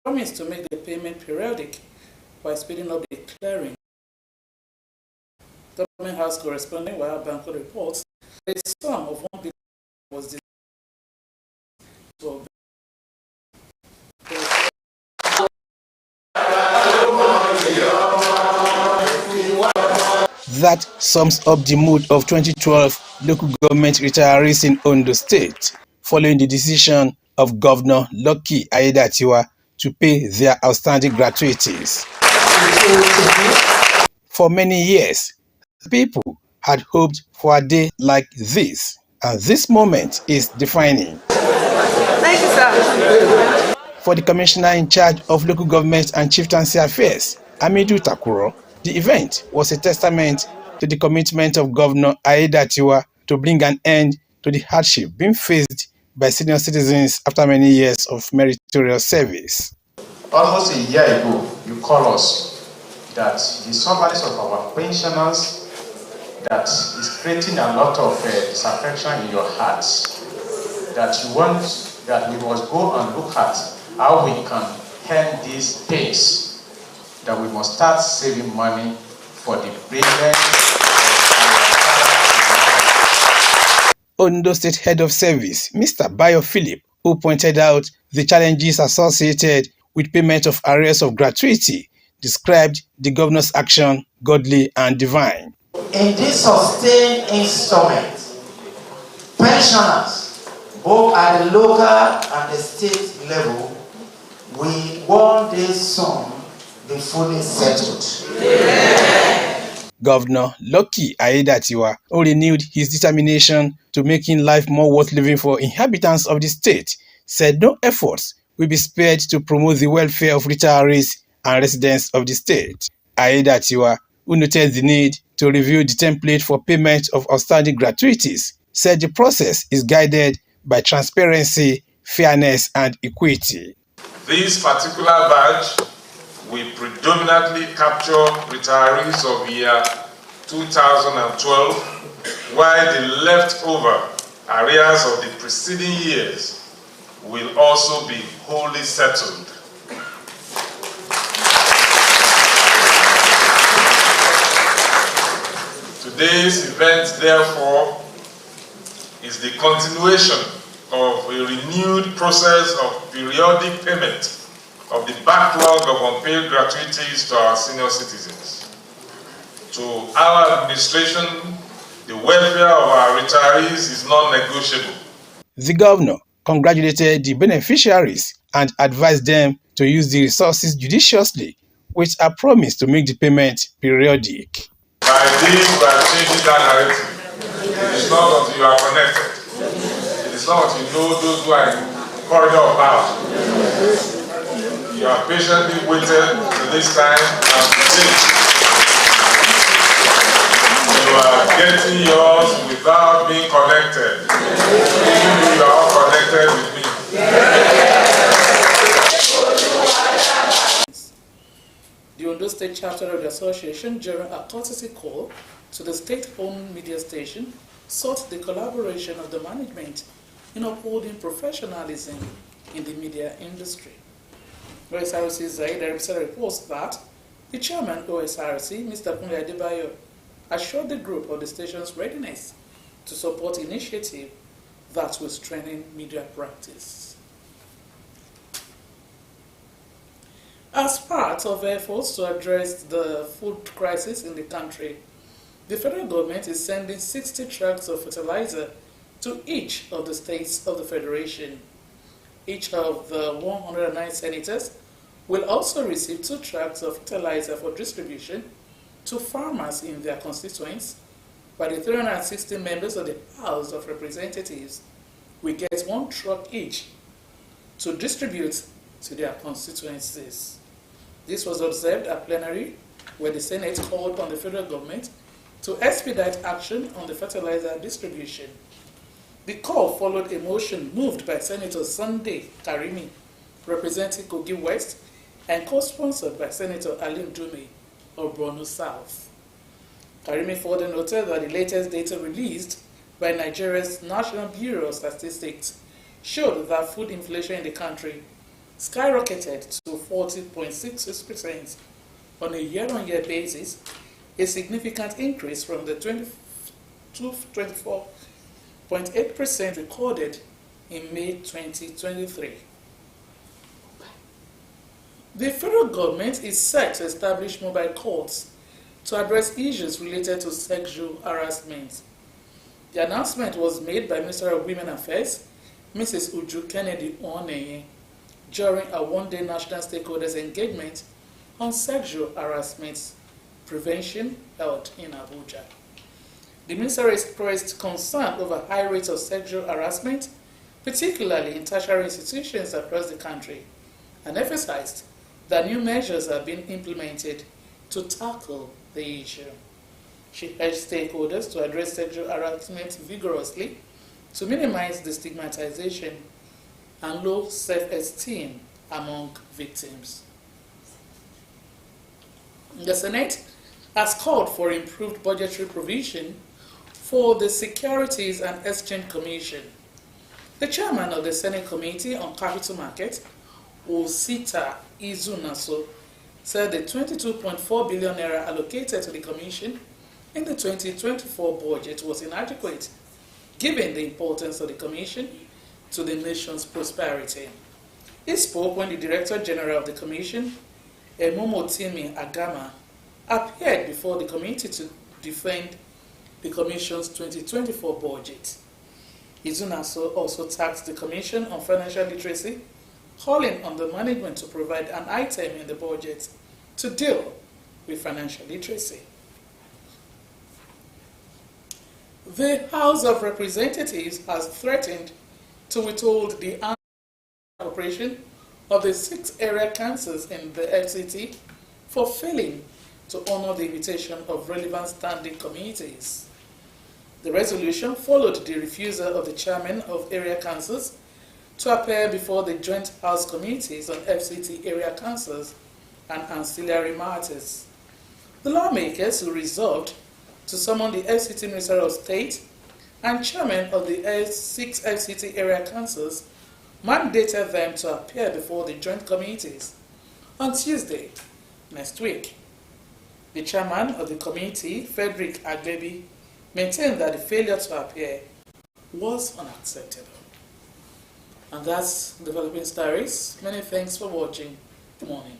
promised to make the payment periodic by speeding up the clearing. Government House correspondent Wahab Banko reports a sum of 1 billion was That sums up the mood of 2012 local government retirees in Ondo State, following the decision of Governor Lucky Aiyedatiwa to pay their outstanding gratuities. For many years, people had hoped for a day like this, and this moment is defining. Thank you, sir. For the commissioner in charge of local government and chieftaincy affairs, Amidu Takuro, the event was a testament to the commitment of Governor Aiyedatiwa to bring an end to the hardship being faced by senior citizens after many years of meritorious service. Almost a year ago, you called us that the stubbornness of our pensioners that is creating a lot of disaffection in your hearts, that you want that we must go and look at how we can end this pace, that we must start saving money for the payment. Ondo State Head of Service, Mr. Bayo Philip, who pointed out the challenges associated with payment of arrears of gratuity, described the governor's action godly and divine. In this sustained instrument, pensioners, both at the local and the state level, we want this sum be fully settled. Governor Lucky Aiyedatiwa, who renewed his determination to making life more worth living for inhabitants of the state, said no efforts will be spared to promote the welfare of retirees and residents of the state. Aiyedatiwa, who noted the need to review the template for payment of outstanding gratuities, said the process is guided by transparency, fairness, and equity. This particular badge will predominantly capture retirees of year 2012, while the leftover arrears of the preceding years will also be wholly settled. Today's event, therefore, is the continuation of a renewed process of periodic payment of the backlog of unpaid gratuities to our senior citizens. To our administration, the welfare of our retirees is non-negotiable. The governor congratulated the beneficiaries and advised them to use the resources judiciously, with a promise to make the payment periodic. By this, we are changing that narrative. It is not until you are connected. It is not until you know those who are in the corridor of power. You have patiently waited to this time, and today you are getting yours without being connected. Even though you are all connected with me. The Ondo State chapter of the association, during a courtesy call to the state-owned media station, sought the collaboration of the management in upholding professionalism in the media industry. Osrc Zaid reports that the chairman Osrc, Mr. Kunle Adebayo, assured the group of the station's readiness to support initiative that will strengthen media practice. As part of efforts to address the food crisis in the country, the federal government is sending 60 trucks of fertilizer to each of the states of the federation. Each of the 109 senators will also receive 2 trucks of fertilizer for distribution to farmers in their constituents, while the 360 members of the House of Representatives will get 1 truck each to distribute to their constituencies. This was observed at plenary, where the Senate called on the federal government to expedite action on the fertilizer distribution. The call followed a motion moved by Senator Sunday Karimi, representing Kogi West, and co-sponsored by Senator Alim Dume of Borno South. Karimi further noted that the latest data released by Nigeria's National Bureau of Statistics showed that food inflation in the country skyrocketed to 40.66% on a year-on-year basis, a significant increase from the 24.8% recorded in May 2023. The federal government is set to establish mobile courts to address issues related to sexual harassment. The announcement was made by Minister of Women Affairs, Mrs. Uju Kennedy Oneye, during a one-day national stakeholders engagement on sexual harassment prevention held in Abuja. The minister expressed concern over high rates of sexual harassment, particularly in tertiary institutions across the country, and emphasized that new measures are being implemented to tackle the issue. She urged stakeholders to address sexual harassment vigorously to minimize the stigmatization and low self-esteem among victims. The Senate has called for improved budgetary provision for the Securities and Exchange Commission. The chairman of the Senate Committee on Capital Market, Osrc Izunaso, said the 22.4 billion naira allocated to the commission in the 2024 budget was inadequate, given the importance of the commission to the nation's prosperity. He spoke when the Director General of the Commission, Emomotimi Agama, appeared before the committee to defend the Commission's 2024 budget. Izunaso also tasked the Commission on Financial Literacy, calling on the management to provide an item in the budget to deal with financial literacy. The House of Representatives has threatened to withhold the operation of the 6 area councils in the FCT for failing to honor the invitation of relevant standing committees. The resolution followed the refusal of the chairman of area councils to appear before the joint house committees on FCT area councils and ancillary matters. The lawmakers who resolved to summon the FCT Minister of State and chairman of the 6 FCT area councils mandated them to appear before the joint committees on Tuesday next week. The chairman of the committee, Frederick Agbebi, maintained that the failure to appear was unacceptable. And that's Developing Stories. Many thanks for watching. Good morning.